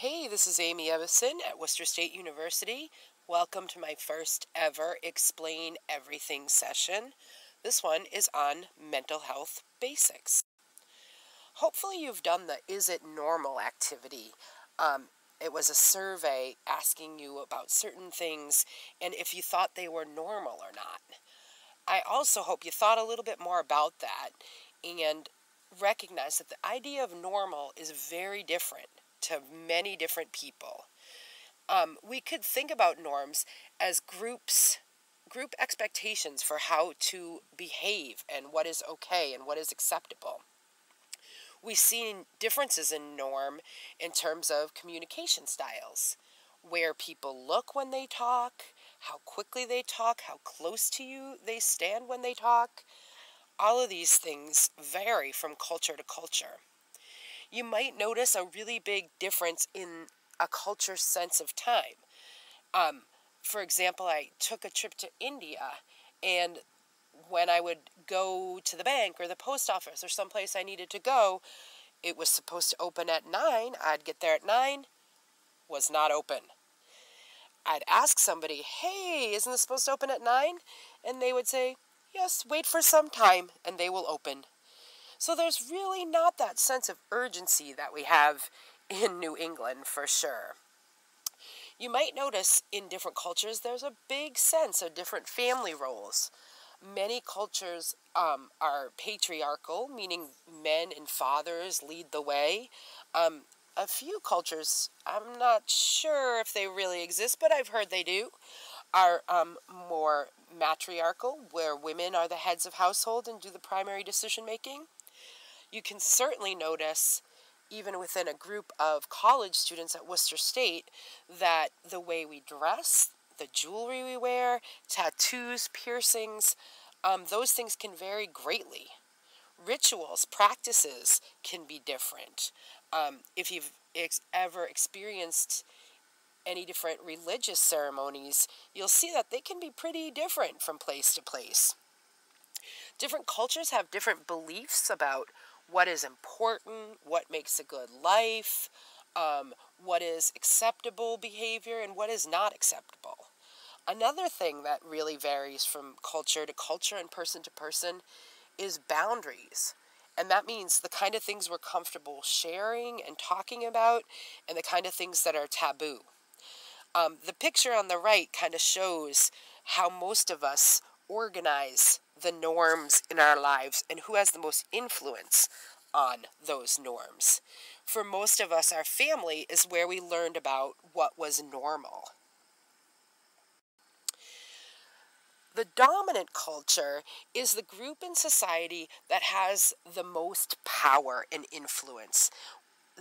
Hey, this is Amy Evison at Worcester State University. Welcome to my first ever Explain Everything session. This one is on mental health basics. Hopefully you've done the Is It Normal activity. It was a survey asking you about certain things and if you thought they were normal or not. I also hope you thought a little bit more about that and recognize that the idea of normal is very different to many different people. We could think about norms as group expectations for how to behave and what is okay and what is acceptable. We see differences in norm in terms of communication styles, where people look when they talk, how quickly they talk, how close to you they stand when they talk. All of these things vary from culture to culture. You might notice a really big difference in a culture's sense of time. Um, for example, I took a trip to India, and when I would go to the bank or the post office or someplace I needed to go, it was supposed to open at 9. I'd get there at 9, was not open. I'd ask somebody, hey, isn't this supposed to open at 9? And they would say, yes, wait for some time and they will open. So there's really not that sense of urgency that we have in New England for sure. You might notice in different cultures there's a big sense of different family roles. Many cultures are patriarchal, meaning men and fathers lead the way. Um, a few cultures, I'm not sure if they really exist, but I've heard they do, are more matriarchal, where women are the heads of household and do the primary decision making. You can certainly notice, even within a group of college students at Worcester State, that the way we dress, the jewelry we wear, tattoos, piercings, those things can vary greatly. Rituals, practices can be different. If you've ever experienced any different religious ceremonies, you'll see that they can be pretty different from place to place. Different cultures have different beliefs about what is important, what makes a good life, what is acceptable behavior, and what is not acceptable. Another thing that really varies from culture to culture and person to person is boundaries. And that means the kind of things we're comfortable sharing and talking about, and the kind of things that are taboo. The picture on the right kind of shows how most of us organize the norms in our lives and who has the most influence on those norms. For most of us, our family is where we learned about what was normal. The dominant culture is the group in society that has the most power and influence.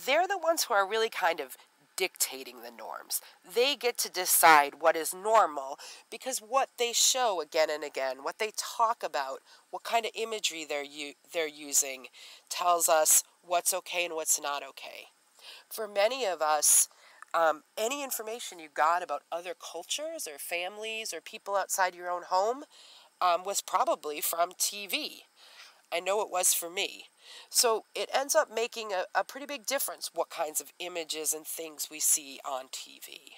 They're the ones who are really kind of dictating the norms. They get to decide what is normal because what they show again and again, what they talk about, what kind of imagery they're using tells us what's okay and what's not okay. For many of us, any information you got about other cultures or families or people outside your own home was probably from TV. I know it was for me. So it ends up making a pretty big difference what kinds of images and things we see on TV.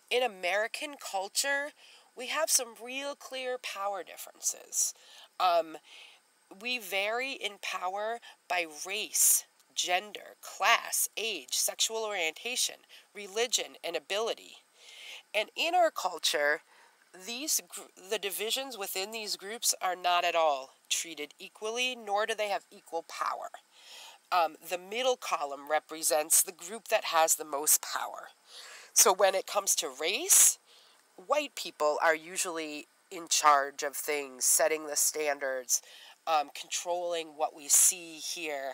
In American culture, we have some real clear power differences. Um, we vary in power by race, gender, class, age, sexual orientation, religion, and ability. And in our culture, the divisions within these groups are not at all treated equally, nor do they have equal power. The middle column represents the group that has the most power. So when it comes to race, white people are usually in charge of things, setting the standards, controlling what we see here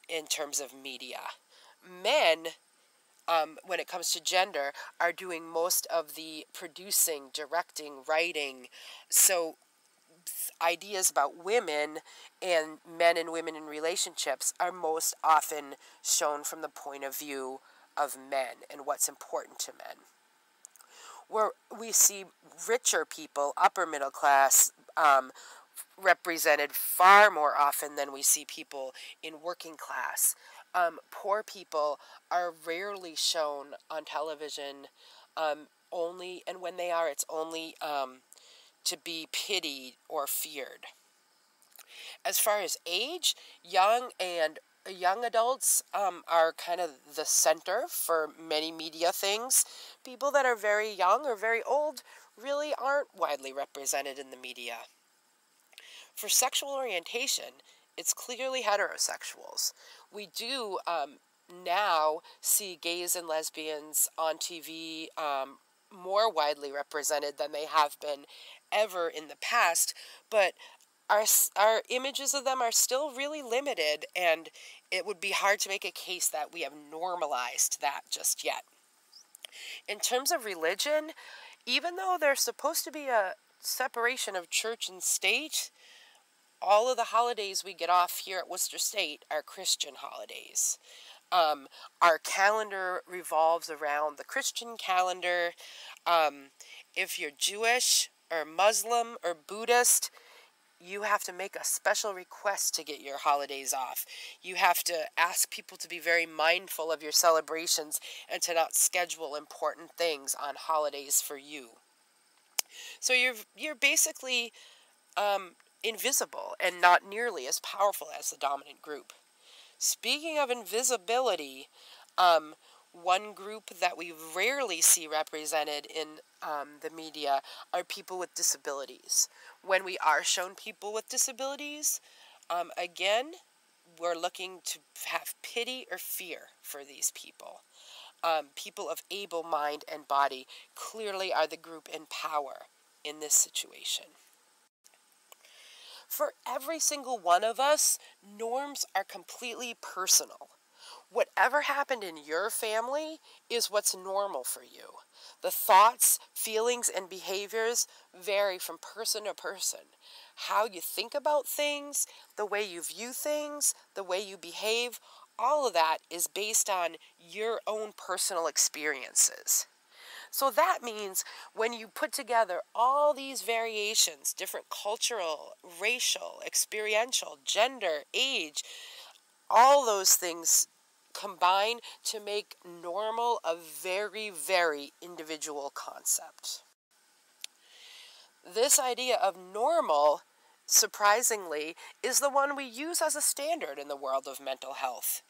in terms of media. Men, when it comes to gender, are doing most of the producing, directing, writing. So ideas about women and men and women in relationships are most often shown from the point of view of men and what's important to men. Where we see richer people, upper middle class, represented far more often than we see people in working class. Poor people are rarely shown on television, only, and when they are, it's only to be pitied or feared. As far as age, young adults are kind of the center for many media things. People that are very young or very old really aren't widely represented in the media. For sexual orientation, it's clearly heterosexuals. We do now see gays and lesbians on TV more widely represented than they have been ever in the past, but our images of them are still really limited, and it would be hard to make a case that we have normalized that just yet. In terms of religion, even though there's supposed to be a separation of church and state, all of the holidays we get off here at Worcester State are Christian holidays. Our calendar revolves around the Christian calendar. If you're Jewish or Muslim or Buddhist, you have to make a special request to get your holidays off. You have to ask people to be very mindful of your celebrations and to not schedule important things on holidays for you. So you're basically invisible and not nearly as powerful as the dominant group. Speaking of invisibility, one group that we rarely see represented in the media are people with disabilities. When we are shown people with disabilities, again, we're looking to have pity or fear for these people. People of able mind and body clearly are the group in power in this situation. For every single one of us, norms are completely personal. Whatever happened in your family is what's normal for you. The thoughts, feelings, and behaviors vary from person to person. How you think about things, the way you view things, the way you behave, all of that is based on your own personal experiences. So that means when you put together all these variations, different cultural, racial, experiential, gender, age, all those things combine to make normal a very, very individual concept. This idea of normal, surprisingly, is the one we use as a standard in the world of mental health.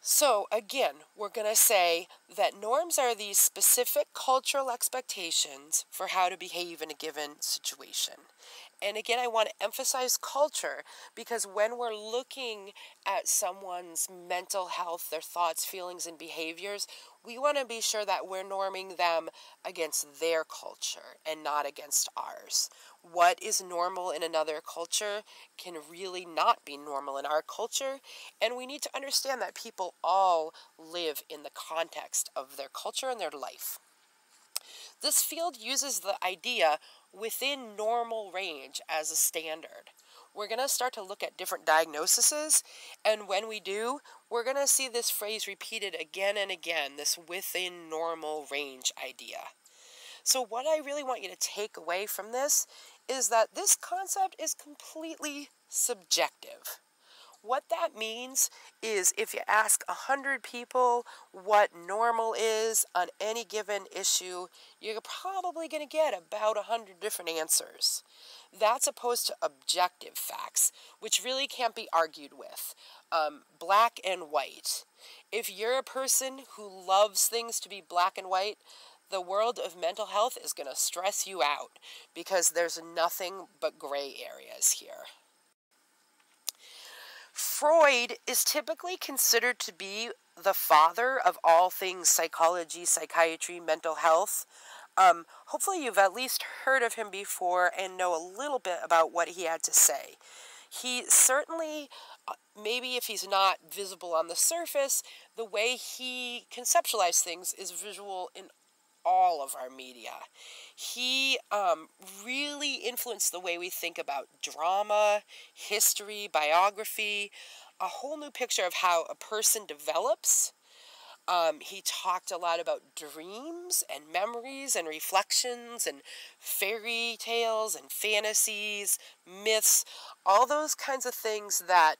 So again, we're going to say that norms are these specific cultural expectations for how to behave in a given situation. And again, I want to emphasize culture because when we're looking at someone's mental health, their thoughts, feelings, and behaviors, we want to be sure that we're norming them against their culture and not against ours. What is normal in another culture can really not be normal in our culture, and we need to understand that people all live in the context of their culture and their life. This field uses the idea within normal range as a standard. We're going to start to look at different diagnoses, and when we do, we're going to see this phrase repeated again and again, this within normal range idea. So what I really want you to take away from this is that this concept is completely subjective. What that means is if you ask 100 people what normal is on any given issue, you're probably going to get about 100 different answers. That's opposed to objective facts, which really can't be argued with. Black and white. If you're a person who loves things to be black and white, the world of mental health is going to stress you out because there's nothing but gray areas here. Freud is typically considered to be the father of all things psychology, psychiatry, mental health. Hopefully you've at least heard of him before and know a little bit about what he had to say. He certainly, maybe if he's not visible on the surface, the way he conceptualized things is visual in all of our media. He really influenced the way we think about drama, history, biography, a whole new picture of how a person develops. He talked a lot about dreams and memories and reflections and fairy tales and fantasies, myths, all those kinds of things that